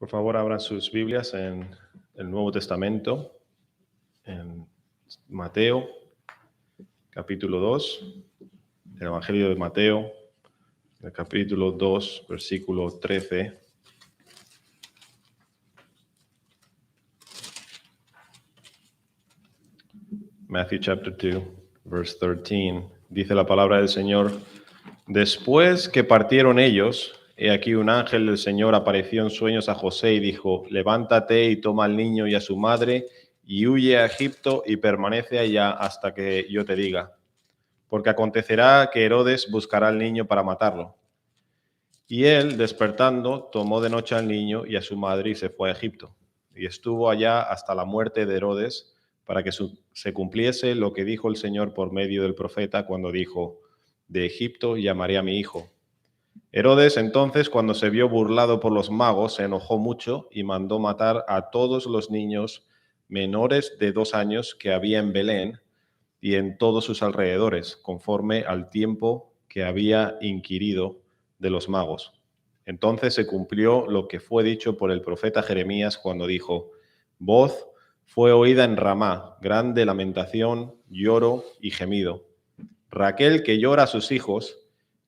Por favor, abran sus Biblias en el Nuevo Testamento, en Mateo, capítulo 2, el Evangelio de Mateo, el capítulo 2, versículo 13. Matthew chapter 2, verse 13. Dice la palabra del Señor: Después que partieron ellos, he aquí un ángel del Señor apareció en sueños a José y dijo: Levántate y toma al niño y a su madre y huye a Egipto y permanece allá hasta que yo te diga. Porque acontecerá que Herodes buscará al niño para matarlo. Y él, despertando, tomó de noche al niño y a su madre y se fue a Egipto. Y estuvo allá hasta la muerte de Herodes, para que se cumpliese lo que dijo el Señor por medio del profeta cuando dijo: De Egipto llamaré a mi hijo. Herodes entonces, cuando se vio burlado por los magos, se enojó mucho y mandó matar a todos los niños menores de 2 años que había en Belén y en todos sus alrededores, conforme al tiempo que había inquirido de los magos. Entonces se cumplió lo que fue dicho por el profeta Jeremías cuando dijo: Voz fue oída en Ramá, grande lamentación, lloro y gemido. Raquel que llora a sus hijos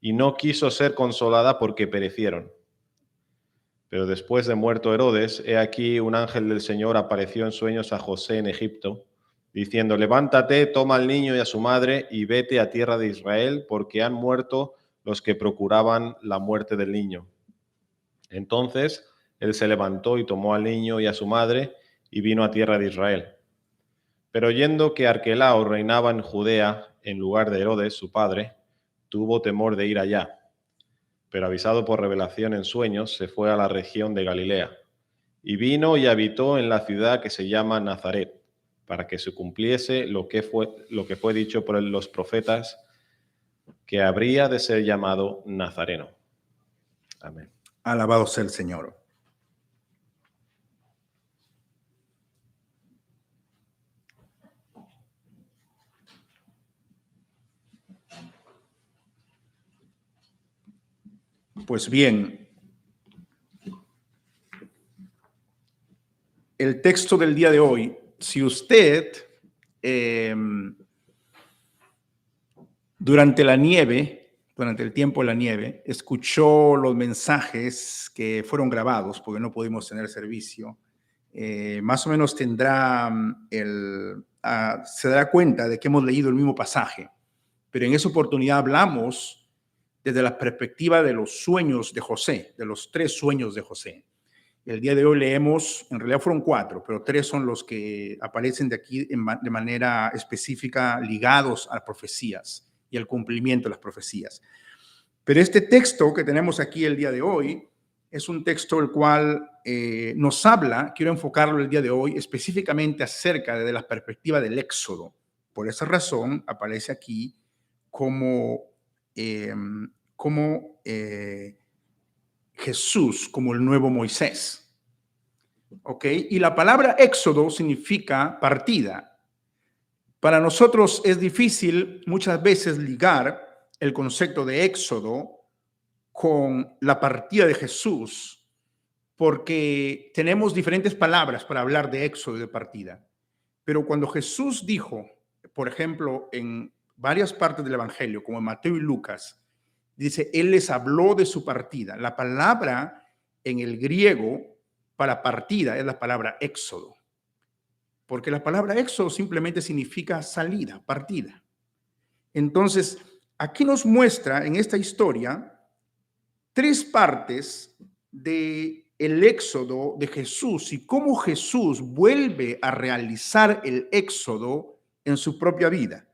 y no quiso ser consolada porque perecieron. Pero después de muerto Herodes, he aquí un ángel del Señor apareció en sueños a José en Egipto, diciendo: Levántate, toma al niño y a su madre y vete a tierra de Israel, porque han muerto los que procuraban la muerte del niño. Entonces él se levantó y tomó al niño y a su madre y vino a tierra de Israel. Pero oyendo que Arquelao reinaba en Judea en lugar de Herodes, su padre, tuvo temor de ir allá. Pero avisado por revelación en sueños, se fue a la región de Galilea. Y vino y habitó en la ciudad que se llama Nazaret, para que se cumpliese lo que fue dicho por los profetas, que habría de ser llamado Nazareno. Amén. Alabado sea el Señor. Pues bien, el texto del día de hoy, si usted durante el tiempo de la nieve, escuchó los mensajes que fueron grabados, porque no pudimos tener servicio, más o menos tendrá se dará cuenta de que hemos leído el mismo pasaje, pero en esa oportunidad hablamos desde la perspectiva de los sueños de José, de los 3 sueños de José. El día de hoy leemos, en realidad fueron 4, pero 3 son los que aparecen de aquí de manera específica, ligados a las profecías y al cumplimiento de las profecías. Pero este texto que tenemos aquí el día de hoy es un texto el cual nos habla, quiero enfocarlo el día de hoy, específicamente acerca de la perspectiva del Éxodo. Por esa razón aparece aquí como Jesús, como el nuevo Moisés. ¿Ok? Y la palabra Éxodo significa partida. Para nosotros es difícil muchas veces ligar el concepto de Éxodo con la partida de Jesús, porque tenemos diferentes palabras para hablar de Éxodo y de partida. Pero cuando Jesús dijo, por ejemplo, en varias partes del Evangelio, como en Mateo y Lucas, dice, Él les habló de su partida. La palabra en el griego para partida es la palabra éxodo, porque la palabra éxodo simplemente significa salida, partida. Entonces, aquí nos muestra en esta historia 3 partes del éxodo de Jesús y cómo Jesús vuelve a realizar el éxodo en su propia vida.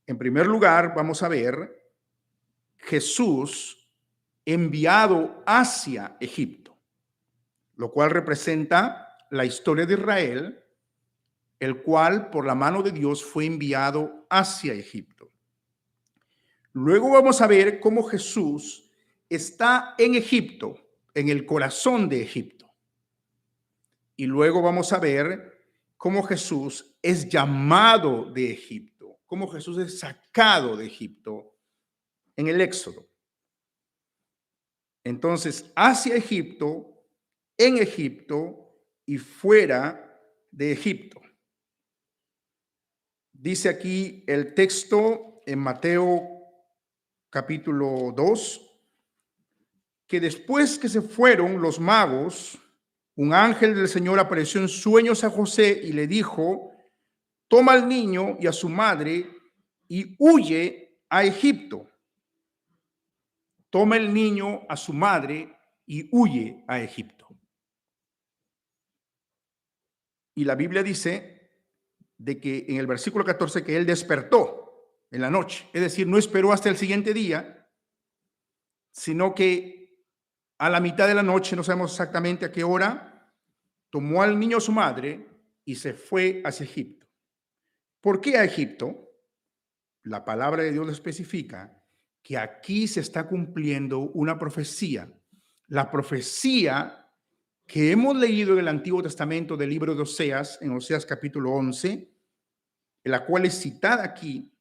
En primer lugar, vamos a ver Jesús enviado hacia Egipto, lo cual representa la historia de Israel, el cual por la mano de Dios fue enviado hacia Egipto. Luego vamos a ver cómo Jesús está en Egipto, en el corazón de Egipto. Y luego vamos a ver cómo Jesús es llamado de Egipto, cómo Jesús es sacado de Egipto en el Éxodo. Entonces, hacia Egipto, en Egipto y fuera de Egipto. Dice aquí el texto en Mateo capítulo 2, que después que se fueron los magos, un ángel del Señor apareció en sueños a José y le dijo: toma al niño y a su madre y huye a Egipto. Toma el niño a su madre y huye a Egipto. Y la Biblia dice de que en el versículo 14 que él despertó en la noche, es decir, no esperó hasta el siguiente día, sino que a la mitad de la noche, no sabemos exactamente a qué hora, tomó al niño a su madre y se fue hacia Egipto. ¿Por qué a Egipto? La palabra de Dios lo especifica, que aquí se está cumpliendo una profecía. La profecía que hemos leído en el Antiguo Testamento del libro de Oseas, en Oseas capítulo 11, en la cual es citada aquí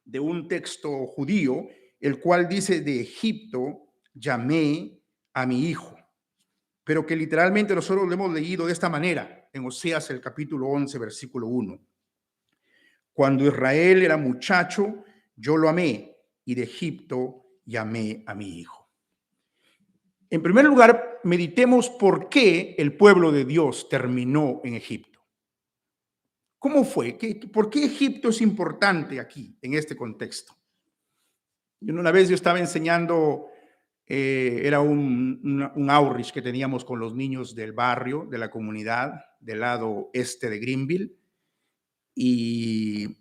de un texto judío, el cual dice: de Egipto llamé a mi hijo. Pero que literalmente nosotros lo hemos leído de esta manera, en Oseas el capítulo 11, versículo 1. Cuando Israel era muchacho, yo lo amé, y de Egipto llamé a mi hijo. En primer lugar, meditemos por qué el pueblo de Dios terminó en Egipto. ¿Cómo fue? ¿Por qué Egipto es importante aquí, en este contexto? Una vez yo estaba enseñando, era un outreach que teníamos con los niños del barrio, de la comunidad, del lado este de Greenville, y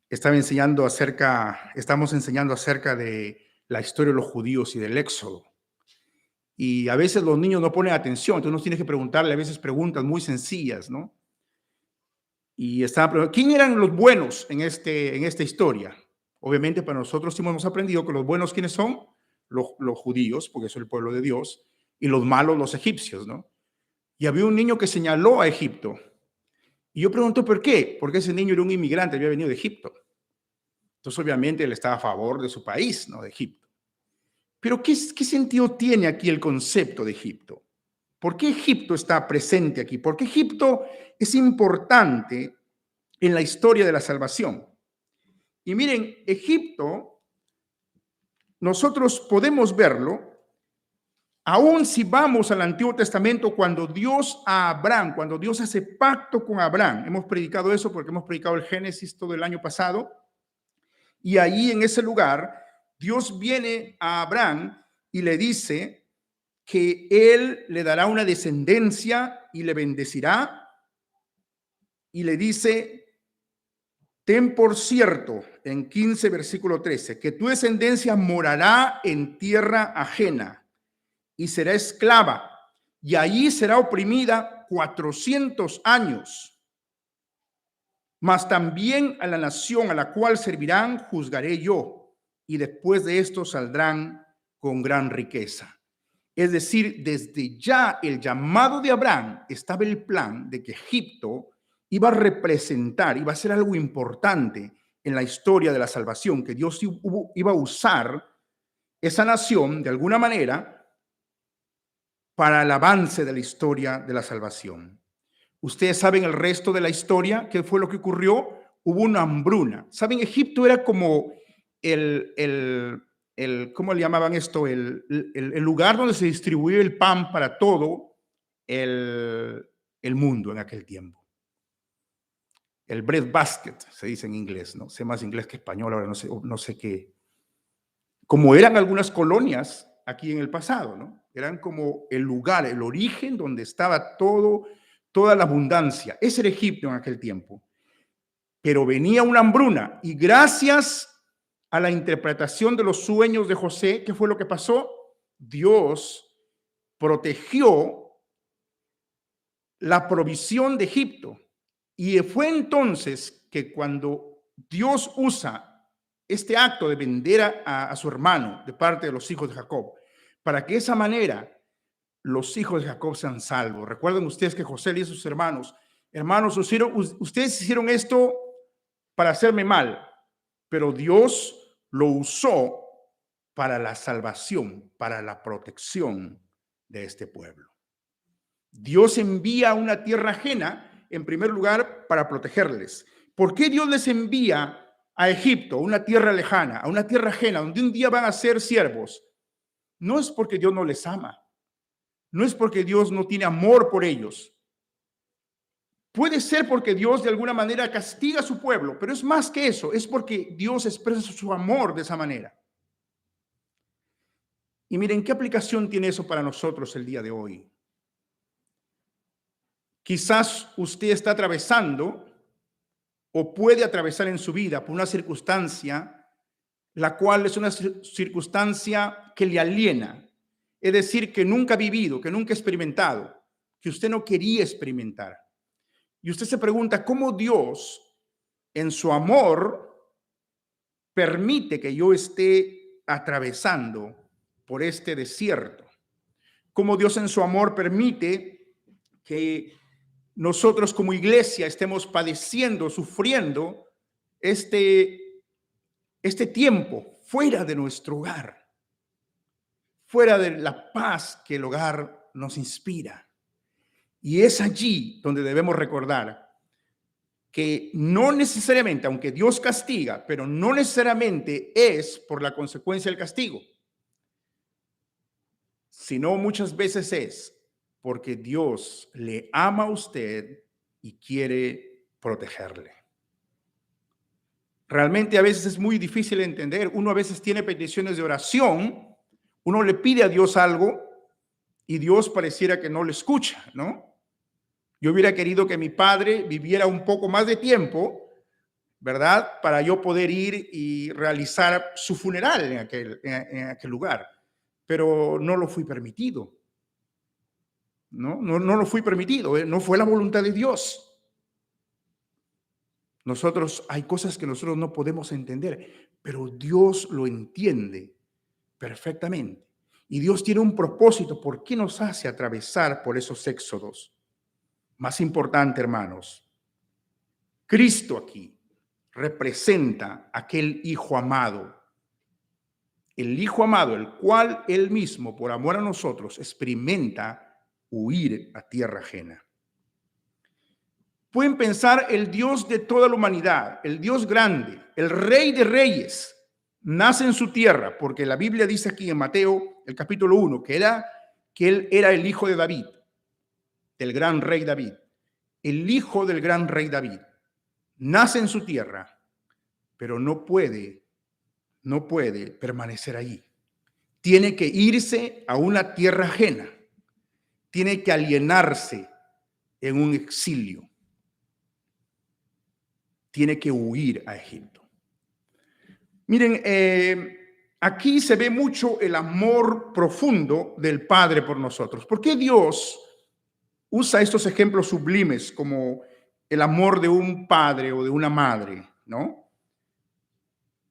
estamos enseñando acerca de la historia de los judíos y del Éxodo. Y a veces los niños no ponen atención, entonces uno tiene que preguntarle a veces preguntas muy sencillas, ¿no? Y estaba preguntando, ¿quién eran los buenos en esta historia? Obviamente para nosotros sí hemos aprendido que los buenos, ¿quiénes son? Los judíos, porque son el pueblo de Dios, y los malos, los egipcios, ¿no? Y había un niño que señaló a Egipto. Y yo pregunto, ¿por qué? Porque ese niño era un inmigrante, había venido de Egipto. Entonces, obviamente, él estaba a favor de su país, ¿no? De Egipto. Pero, ¿qué sentido tiene aquí el concepto de Egipto? ¿Por qué Egipto está presente aquí? ¿Por qué Egipto es importante en la historia de la salvación? Y miren, Egipto, nosotros podemos verlo, aún si vamos al Antiguo Testamento, cuando Dios hace pacto con Abraham. Hemos predicado eso porque hemos predicado el Génesis todo el año pasado. Y ahí en ese lugar, Dios viene a Abraham y le dice que él le dará una descendencia y le bendecirá. Y le dice: ten por cierto, en 15, versículo 13, que tu descendencia morará en tierra ajena y será esclava, y allí será oprimida 400 años. Mas también a la nación a la cual servirán juzgaré yo, y después de esto saldrán con gran riqueza. Es decir, desde ya el llamado de Abraham estaba el plan de que Egipto iba a representar, iba a ser algo importante en la historia de la salvación, que Dios iba a usar esa nación de alguna manera para el avance de la historia de la salvación. Ustedes saben el resto de la historia, ¿qué fue lo que ocurrió? Hubo una hambruna. ¿Saben? Egipto era como ¿cómo le llamaban esto? El lugar donde se distribuía el pan para todo el mundo en aquel tiempo. El bread basket, se dice en inglés, ¿no? Sé más inglés que español, ahora no sé qué. Como eran algunas colonias aquí en el pasado, ¿no? Eran como el lugar, el origen donde estaba toda la abundancia. Ese era Egipto en aquel tiempo. Pero venía una hambruna y gracias a la interpretación de los sueños de José, ¿qué fue lo que pasó? Dios protegió la provisión de Egipto. Y fue entonces que cuando Dios usa este acto de vender a su hermano de parte de los hijos de Jacob, para que de esa manera los hijos de Jacob sean salvos. Recuerden ustedes que José le dijo a sus hermanos: hermanos, ustedes hicieron esto para hacerme mal, pero Dios lo usó para la salvación, para la protección de este pueblo. Dios envía a una tierra ajena, en primer lugar, para protegerles. ¿Por qué Dios les envía a Egipto, a una tierra lejana, a una tierra ajena, donde un día van a ser siervos? No es porque Dios no les ama, no es porque Dios no tiene amor por ellos. Puede ser porque Dios de alguna manera castiga a su pueblo, pero es más que eso, es porque Dios expresa su amor de esa manera. Y miren, ¿qué aplicación tiene eso para nosotros el día de hoy? Quizás usted está atravesando o puede atravesar en su vida por una circunstancia, la cual es una circunstancia que le aliena, es decir, que nunca ha vivido, que nunca ha experimentado, que usted no quería experimentar. Y usted se pregunta cómo Dios, en su amor, permite que yo esté atravesando por este desierto. Cómo Dios en su amor permite que nosotros como iglesia estemos padeciendo, sufriendo este tiempo fuera de nuestro hogar, fuera de la paz que el hogar nos inspira. Y es allí donde debemos recordar que no necesariamente, aunque Dios castiga, pero no necesariamente es por la consecuencia del castigo, sino muchas veces es porque Dios le ama a usted y quiere protegerle. Realmente a veces es muy difícil entender. Uno a veces tiene peticiones de oración, uno le pide a Dios algo y Dios pareciera que no le escucha, ¿no? Yo hubiera querido que mi padre viviera un poco más de tiempo, ¿verdad? Para yo poder ir y realizar su funeral en aquel lugar. Pero no lo fui permitido. No lo fui permitido. No fue la voluntad de Dios. Hay cosas que nosotros no podemos entender, pero Dios lo entiende perfectamente. Y Dios tiene un propósito. ¿Por qué nos hace atravesar por esos éxodos? Más importante, hermanos, Cristo aquí representa aquel Hijo amado. El Hijo amado, el cual Él mismo, por amor a nosotros, experimenta huir a tierra ajena. Pueden pensar el Dios de toda la humanidad, el Dios grande, el Rey de Reyes, nace en su tierra, porque la Biblia dice aquí en Mateo, el capítulo 1, que Él era el hijo de David, del gran rey David. El hijo del gran rey David nace en su tierra, pero no puede permanecer allí. Tiene que irse a una tierra ajena. Tiene que alienarse en un exilio. Tiene que huir a Egipto. Miren, aquí se ve mucho el amor profundo del Padre por nosotros. ¿Por qué Dios usa estos ejemplos sublimes como el amor de un padre o de una madre, ¿no?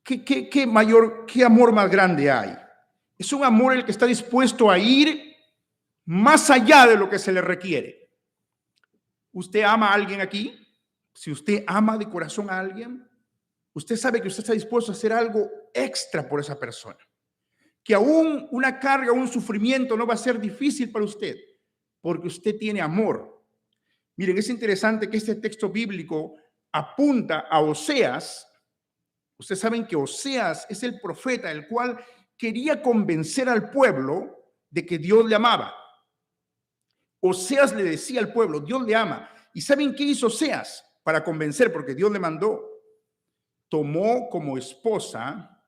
¿Qué amor más grande hay? Es un amor el que está dispuesto a ir más allá de lo que se le requiere. ¿Usted ama a alguien aquí? Si usted ama de corazón a alguien, usted sabe que usted está dispuesto a hacer algo extra por esa persona. Que aún una carga, un sufrimiento no va a ser difícil para usted, porque usted tiene amor. Miren, es interesante que este texto bíblico apunta a Oseas. Ustedes saben que Oseas es el profeta el cual quería convencer al pueblo de que Dios le amaba. Oseas le decía al pueblo, Dios le ama. ¿Y saben qué hizo Oseas para convencer? Porque Dios le mandó. Tomó como esposa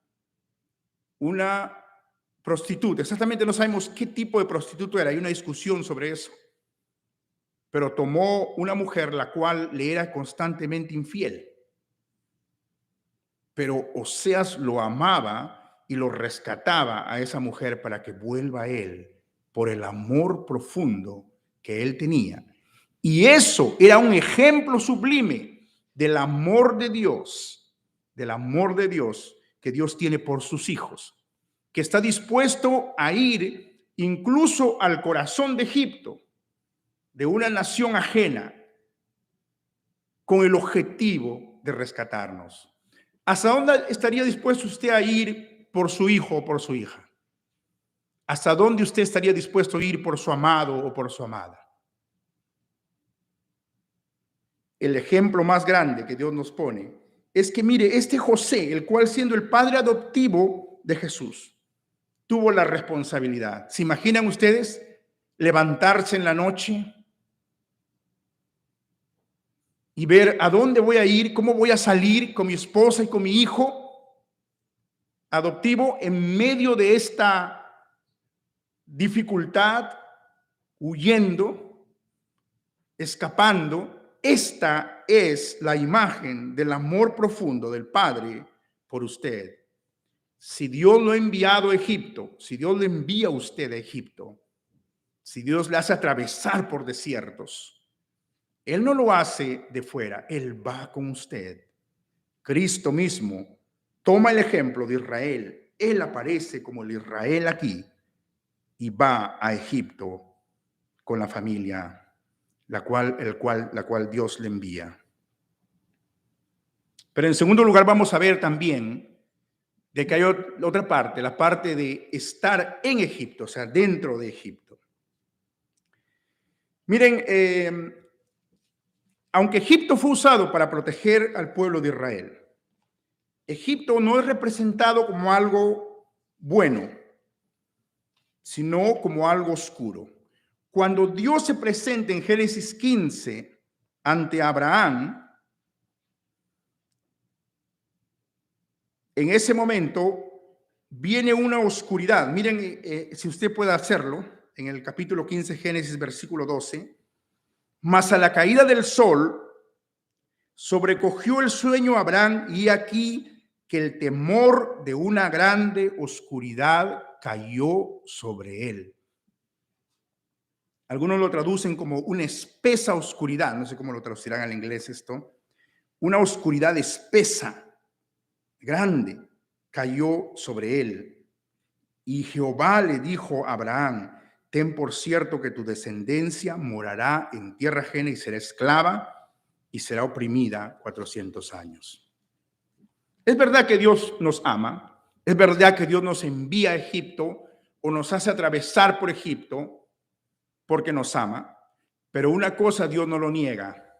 una prostituta. Exactamente no sabemos qué tipo de prostituta era. Hay una discusión sobre eso. Pero tomó una mujer la cual le era constantemente infiel. Pero Oseas lo amaba y lo rescataba a esa mujer para que vuelva a él por el amor profundo que él tenía. Y eso era un ejemplo sublime del amor de Dios que Dios tiene por sus hijos, que está dispuesto a ir incluso al corazón de Egipto, de una nación ajena, con el objetivo de rescatarnos. ¿Hasta dónde estaría dispuesto usted a ir por su hijo o por su hija? ¿Hasta dónde usted estaría dispuesto a ir por su amado o por su amada? el ejemplo más grande que Dios nos pone es que, mire, este José, el cual siendo el padre adoptivo de Jesús, tuvo la responsabilidad. ¿Se imaginan ustedes levantarse en la noche y ver a dónde voy a ir, cómo voy a salir con mi esposa y con mi hijo adoptivo en medio de esta dificultad, huyendo, escapando? Esta es la imagen del amor profundo del Padre por usted. Si Dios lo ha enviado a Egipto, si Dios le envía a usted a Egipto, si Dios le hace atravesar por desiertos, Él no lo hace de fuera, Él va con usted. Cristo mismo toma el ejemplo de Israel. Él aparece como el Israel aquí y va a Egipto con la familia, la cual Dios le envía. Pero en segundo lugar vamos a ver también de que hay otra parte, la parte de estar en Egipto, o sea, dentro de Egipto. Miren, aunque Egipto fue usado para proteger al pueblo de Israel, Egipto no es representado como algo bueno, sino como algo oscuro. Cuando Dios se presenta en Génesis 15 ante Abraham, en ese momento viene una oscuridad. Miren, si usted puede hacerlo, en el capítulo 15, Génesis, versículo 12. Mas a la caída del sol, sobrecogió el sueño a Abraham, y aquí que el temor de una grande oscuridad cayó sobre él. Algunos lo traducen como una espesa oscuridad, no sé cómo lo traducirán al inglés esto. Una oscuridad espesa, grande, cayó sobre él. Y Jehová le dijo a Abraham: ten por cierto que tu descendencia morará en tierra ajena y será esclava y será oprimida 400 años. Es verdad que Dios nos ama, es verdad que Dios nos envía a Egipto o nos hace atravesar por Egipto porque nos ama, pero una cosa Dios no lo niega: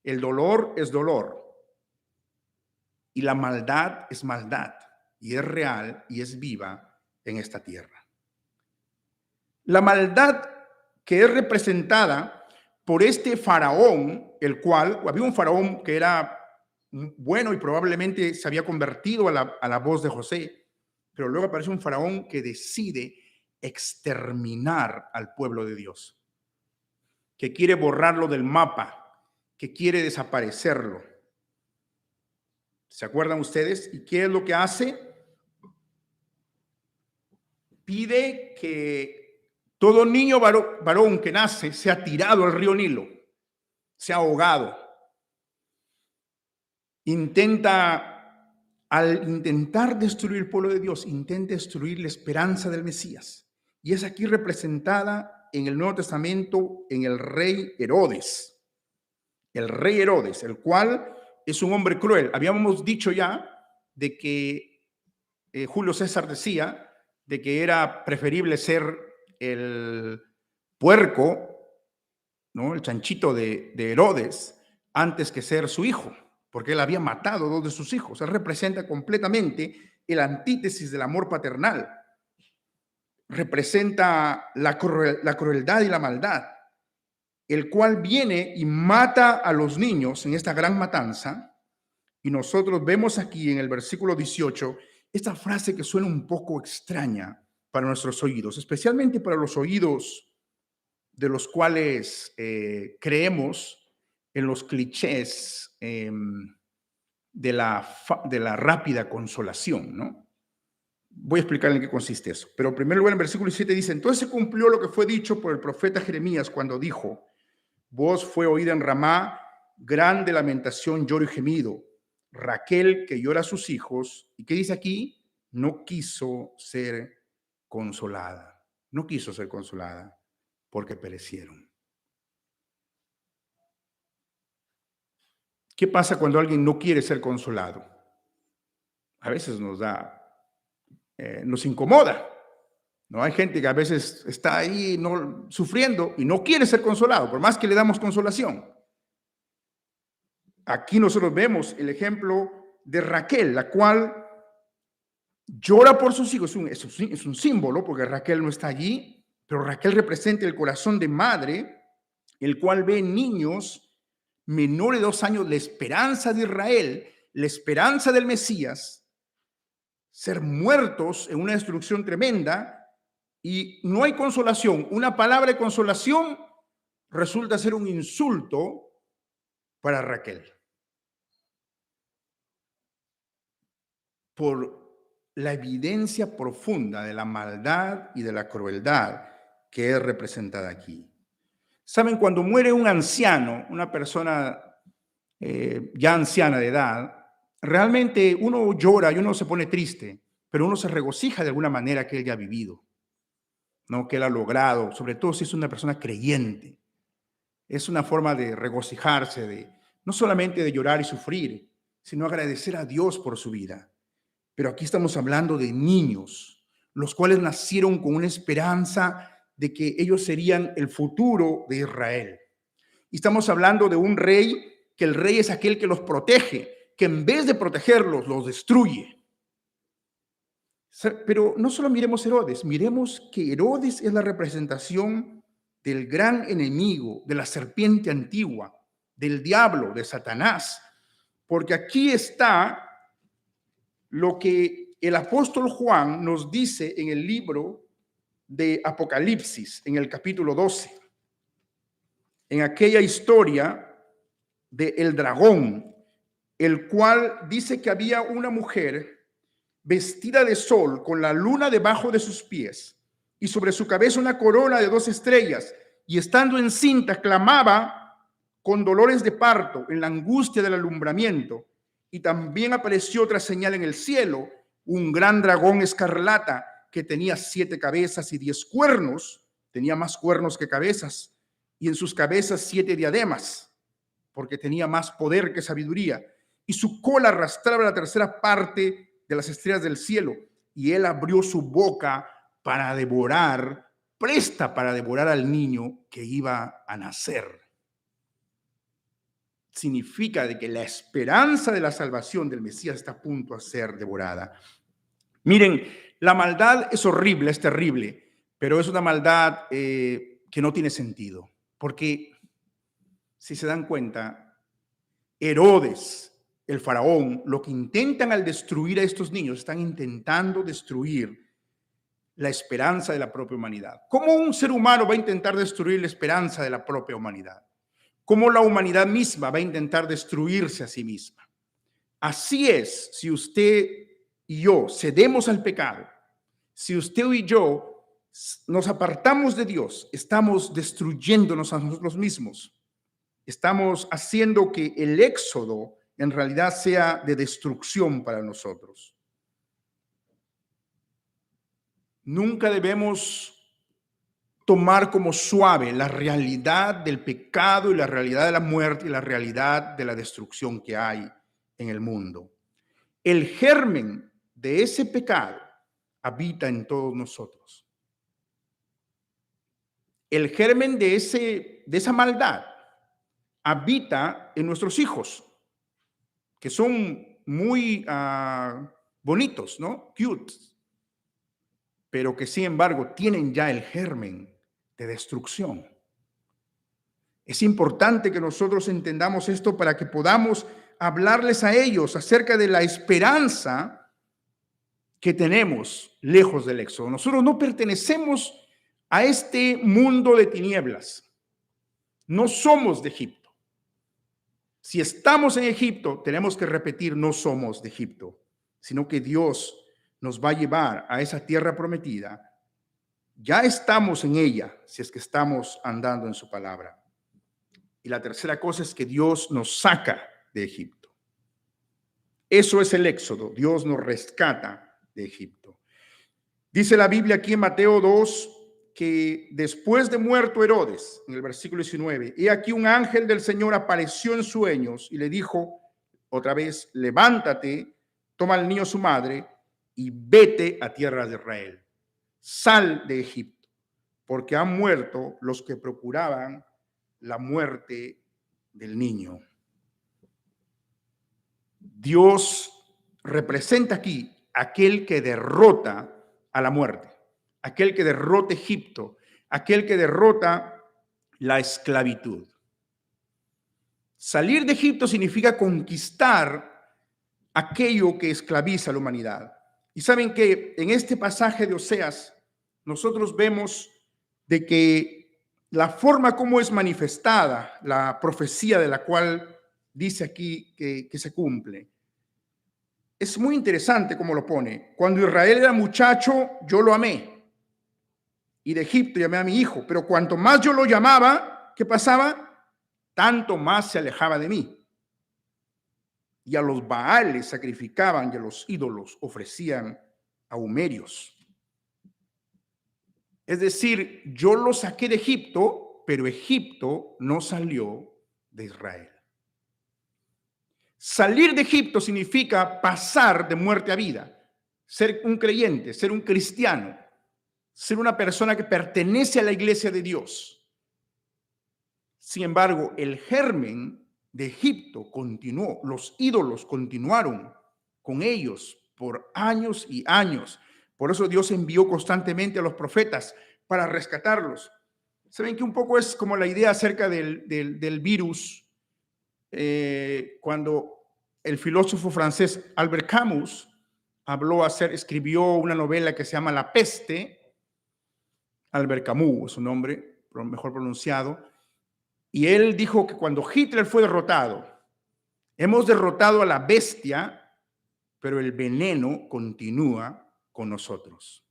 el dolor es dolor y la maldad es maldad, y es real y es viva en esta tierra. La maldad que es representada por este faraón, el cual, había un faraón que era bueno y probablemente se había convertido a la voz de José, pero luego aparece un faraón que decide exterminar al pueblo de Dios, que quiere borrarlo del mapa, que quiere desaparecerlo. ¿Se acuerdan ustedes? ¿Y qué es lo que hace? Pide que todo niño varón que nace sea tirado al río Nilo, sea ahogado. Al intentar destruir el pueblo de Dios, intenta destruir la esperanza del Mesías. Y es aquí representada en el Nuevo Testamento en el rey Herodes. El rey Herodes, el cual es un hombre cruel. Habíamos dicho ya de que Julio César decía de que era preferible ser el puerco, ¿no?, el chanchito de Herodes, antes que ser su hijo, porque él había matado a 2 de sus hijos. Él representa completamente el antítesis del amor paternal. Representa la crueldad y la maldad, el cual viene y mata a los niños en esta gran matanza. Y nosotros vemos aquí en el versículo 18 esta frase que suena un poco extraña para nuestros oídos, especialmente para los oídos de los cuales creemos en los clichés de la rápida consolación, ¿no? Voy a explicar en qué consiste eso. Pero en primer lugar, en versículo 17 dice: entonces se cumplió lo que fue dicho por el profeta Jeremías cuando dijo: voz fue oída en Ramá, grande lamentación, lloro y gemido. Raquel, que llora a sus hijos, ¿y qué dice aquí? No quiso ser consolada. No quiso ser consolada porque perecieron. ¿Qué pasa cuando alguien no quiere ser consolado? A veces nos incomoda, ¿no? Hay gente que a veces está ahí sufriendo y no quiere ser consolado, por más que le damos consolación. aquí nosotros vemos el ejemplo de Raquel, la cual llora por sus hijos. Es un símbolo porque Raquel no está allí, pero Raquel representa el corazón de madre, el cual ve niños menores de 2 años, la esperanza de Israel, la esperanza del Mesías, ser muertos en una destrucción tremenda, y no hay consolación. Una palabra de consolación resulta ser un insulto para Raquel por la evidencia profunda de la maldad y de la crueldad que es representada aquí. Saben, cuando muere un anciano, una persona ya anciana de edad, realmente uno llora y uno se pone triste, pero uno se regocija de alguna manera que él ya ha vivido, ¿no? Que él ha logrado, sobre todo si es una persona creyente. Es una forma de regocijarse, no solamente de llorar y sufrir, sino agradecer a Dios por su vida. Pero aquí estamos hablando de niños, los cuales nacieron con una esperanza de que ellos serían el futuro de Israel. Y estamos hablando de un rey, que el rey es aquel que los protege, que en vez de protegerlos, los destruye. Pero no solo miremos Herodes, miremos que Herodes es la representación del gran enemigo, de la serpiente antigua, del diablo, de Satanás. Porque aquí está lo que el apóstol Juan nos dice en el libro de Apocalipsis, en el capítulo 12. En aquella historia del dragón, el cual dice que había una mujer vestida de sol con la luna debajo de sus pies y sobre su cabeza una corona de 2 estrellas, y estando encinta clamaba con dolores de parto en la angustia del alumbramiento. Y también apareció otra señal en el cielo, un gran dragón escarlata que tenía 7 cabezas y 10 cuernos, tenía más cuernos que cabezas, y en sus cabezas 7 diademas, porque tenía más poder que sabiduría, y su cola arrastraba la 1/3 parte de las estrellas del cielo, y él abrió su boca para devorar, presta para devorar al niño que iba a nacer. Significa de que la esperanza de la salvación del Mesías está a punto de ser devorada. Miren, la maldad es horrible, es terrible, pero es una maldad que no tiene sentido, porque si se dan cuenta, Herodes, el faraón, lo que intentan al destruir a estos niños, están intentando destruir la esperanza de la propia humanidad. ¿Cómo un ser humano va a intentar destruir la esperanza de la propia humanidad? ¿Cómo la humanidad misma va a intentar destruirse a sí misma? Así es, si usted y yo cedemos al pecado, si usted y yo nos apartamos de Dios, estamos destruyéndonos a nosotros mismos. Estamos haciendo que el éxodo en realidad sea de destrucción para nosotros. Nunca debemos tomar como suave la realidad del pecado y la realidad de la muerte y la realidad de la destrucción que hay en el mundo. El germen de ese pecado habita en todos nosotros. El germen de esa maldad habita en nuestros hijos, que son muy bonitos, ¿no? Cute, pero que sin embargo tienen ya el germen de destrucción. Es importante que nosotros entendamos esto para que podamos hablarles a ellos acerca de la esperanza que tenemos lejos del éxodo. Nosotros no pertenecemos a este mundo de tinieblas. No somos de Egipto. Si estamos en Egipto, tenemos que repetir, no somos de Egipto, sino que Dios nos va a llevar a esa tierra prometida. Ya estamos en ella, si es que estamos andando en su palabra. Y la tercera cosa es que Dios nos saca de Egipto. Eso es el éxodo. Dios nos rescata de Egipto. Dice la Biblia aquí en Mateo 2 que después de muerto Herodes, en el versículo 19, he aquí un ángel del Señor apareció en sueños y le dijo otra vez, levántate, toma al niño su madre y vete a tierra de Israel. Sal de Egipto, porque han muerto los que procuraban la muerte del niño. Dios representa aquí aquel que derrota a la muerte, aquel que derrota Egipto, aquel que derrota la esclavitud. Salir de Egipto significa conquistar aquello que esclaviza a la humanidad. Y saben que en este pasaje de Oseas nosotros vemos de que la forma como es manifestada la profecía de la cual dice aquí que se cumple. Es muy interesante como lo pone. Cuando Israel era muchacho, yo lo amé. Y de Egipto llamé a mi hijo. Pero cuanto más yo lo llamaba, ¿qué pasaba? Tanto más se alejaba de mí. Y a los Baales sacrificaban y a los ídolos ofrecían ahumerios. Es decir, yo lo saqué de Egipto, pero Egipto no salió de Israel. Salir de Egipto significa pasar de muerte a vida, ser un creyente, ser un cristiano, ser una persona que pertenece a la iglesia de Dios. Sin embargo, el germen de Egipto continuó, los ídolos continuaron con ellos por años y años. Por eso Dios envió constantemente a los profetas para rescatarlos. ¿Saben que un poco es como la idea acerca del virus? Cuando el filósofo francés Albert Camus escribió una novela que se llama La Peste. Albert Camus es su nombre, mejor pronunciado. Y él dijo que cuando Hitler fue derrotado, hemos derrotado a la bestia, pero el veneno continúa con nosotros.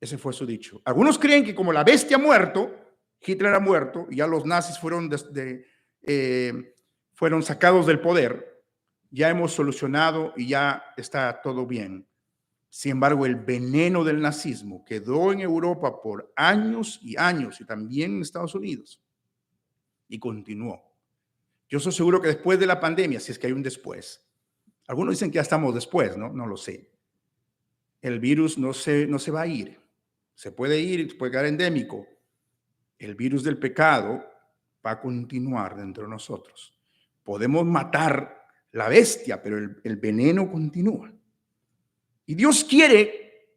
Ese fue su dicho. Algunos creen que como la bestia ha muerto, Hitler ha muerto, y ya los nazis fueron sacados del poder, ya hemos solucionado y ya está todo bien. Sin embargo, el veneno del nazismo quedó en Europa por años y años, y también en Estados Unidos, y continuó. Yo estoy seguro que después de la pandemia, si es que hay un después, algunos dicen que ya estamos después, ¿no? No lo sé. El virus no se va a ir. Se puede ir, puede quedar endémico. El virus del pecado va a continuar dentro de nosotros. Podemos matar la bestia, pero el veneno continúa. Y Dios quiere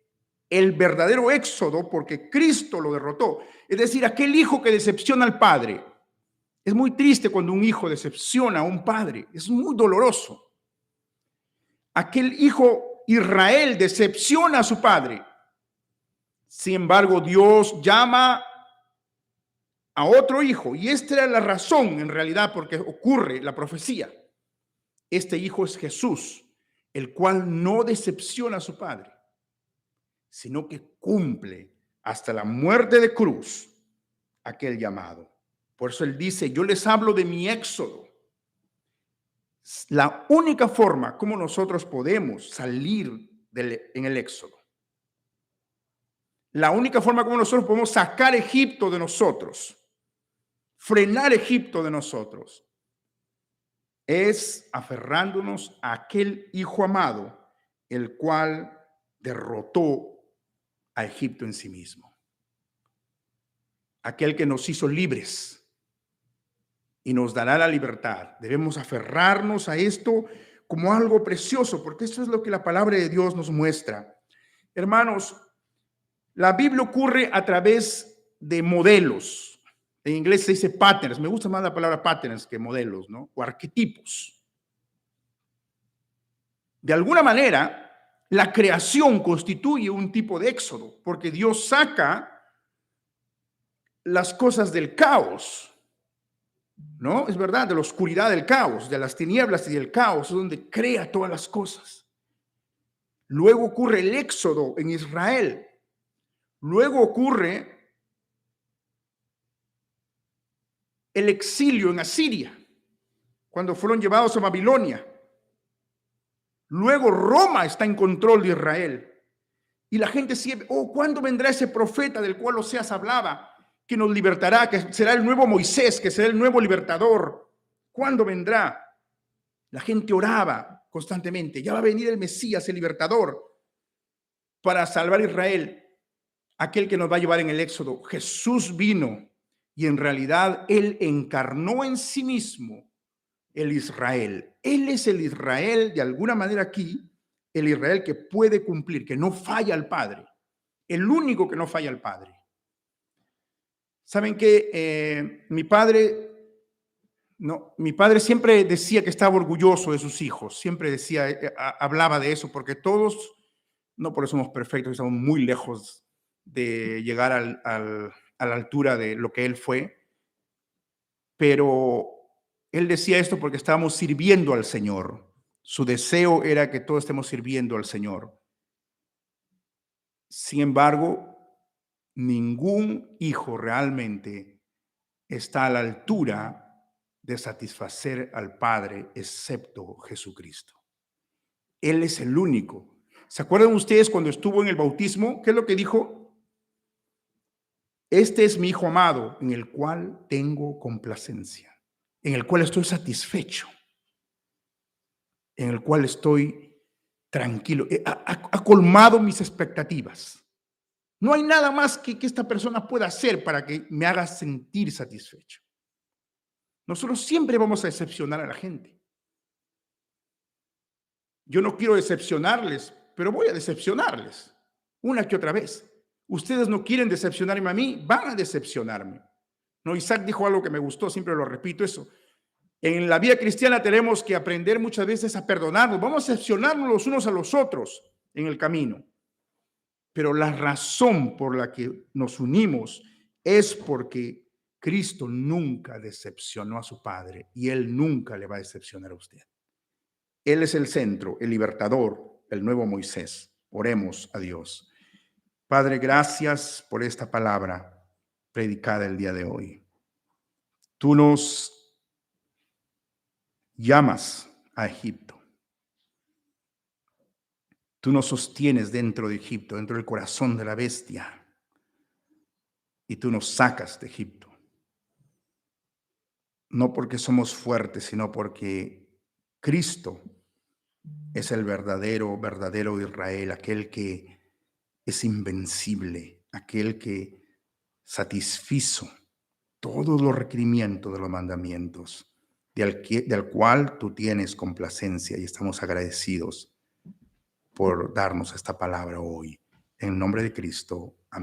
el verdadero éxodo porque Cristo lo derrotó. Es decir, aquel hijo que decepciona al padre. Es muy triste cuando un hijo decepciona a un padre. Es muy doloroso. Aquel hijo Israel decepciona a su padre. Sin embargo, Dios llama a otro hijo. Y esta era la razón, en realidad, porque ocurre la profecía. Este hijo es Jesús, el cual no decepciona a su padre, sino que cumple hasta la muerte de cruz aquel llamado. Por eso él dice, yo les hablo de mi éxodo. La única forma como nosotros podemos salir en el éxodo. La única forma como nosotros podemos sacar Egipto de nosotros, frenar Egipto de nosotros, es aferrándonos a aquel hijo amado, el cual derrotó a Egipto en sí mismo. Aquel que nos hizo libres y nos dará la libertad. Debemos aferrarnos a esto como algo precioso, porque esto es lo que la palabra de Dios nos muestra. Hermanos, la Biblia ocurre a través de modelos. En inglés se dice patterns. Me gusta más la palabra patterns que modelos, ¿no? O arquetipos. De alguna manera, la creación constituye un tipo de éxodo, porque Dios saca las cosas del caos, ¿no? Es verdad, de la oscuridad del caos, de las tinieblas y del caos, es donde crea todas las cosas. Luego ocurre el éxodo en Israel. Luego ocurre el exilio en Asiria, cuando fueron llevados a Babilonia. Luego Roma está en control de Israel. Y la gente siempre, ¿cuándo vendrá ese profeta del cual Oseas hablaba? Que nos libertará, que será el nuevo Moisés, que será el nuevo libertador. ¿Cuándo vendrá? La gente oraba constantemente. Ya va a venir el Mesías, el libertador, para salvar a Israel, aquel que nos va a llevar en el éxodo. Jesús vino y en realidad él encarnó en sí mismo el Israel. Él es el Israel, de alguna manera aquí, el Israel que puede cumplir, que no falla al Padre. El único que no falla al Padre. Saben que mi padre siempre decía que estaba orgulloso de sus hijos. Siempre decía, hablaba de eso, porque todos, no por eso somos perfectos, estamos muy lejos de llegar a la altura de lo que él fue. Pero él decía esto porque estábamos sirviendo al Señor. Su deseo era que todos estemos sirviendo al Señor. Sin embargo, ningún hijo realmente está a la altura de satisfacer al Padre excepto Jesucristo. Él es el único. ¿Se acuerdan ustedes cuando estuvo en el bautismo? ¿Qué es lo que dijo? Este es mi Hijo amado, en el cual tengo complacencia, en el cual estoy satisfecho, en el cual estoy tranquilo. Ha colmado mis expectativas. No hay nada más que esta persona pueda hacer para que me haga sentir satisfecho. Nosotros siempre vamos a decepcionar a la gente. Yo no quiero decepcionarles, pero voy a decepcionarles una que otra vez. Ustedes no quieren decepcionarme a mí, van a decepcionarme. No, Isaac dijo algo que me gustó, siempre lo repito eso. En la vida cristiana tenemos que aprender muchas veces a perdonarnos. Vamos a decepcionarnos los unos a los otros en el camino. Pero la razón por la que nos unimos es porque Cristo nunca decepcionó a su Padre y Él nunca le va a decepcionar a usted. Él es el centro, el libertador, el nuevo Moisés. Oremos a Dios. Padre, gracias por esta palabra predicada el día de hoy. Tú nos llamas a Egipto. Tú nos sostienes dentro de Egipto, dentro del corazón de la bestia. Y tú nos sacas de Egipto. No porque somos fuertes, sino porque Cristo es el verdadero Israel, aquel que es invencible, aquel que satisfizo todos los requerimientos de los mandamientos, del cual tú tienes complacencia y estamos agradecidos por darnos esta palabra hoy. En el nombre de Cristo.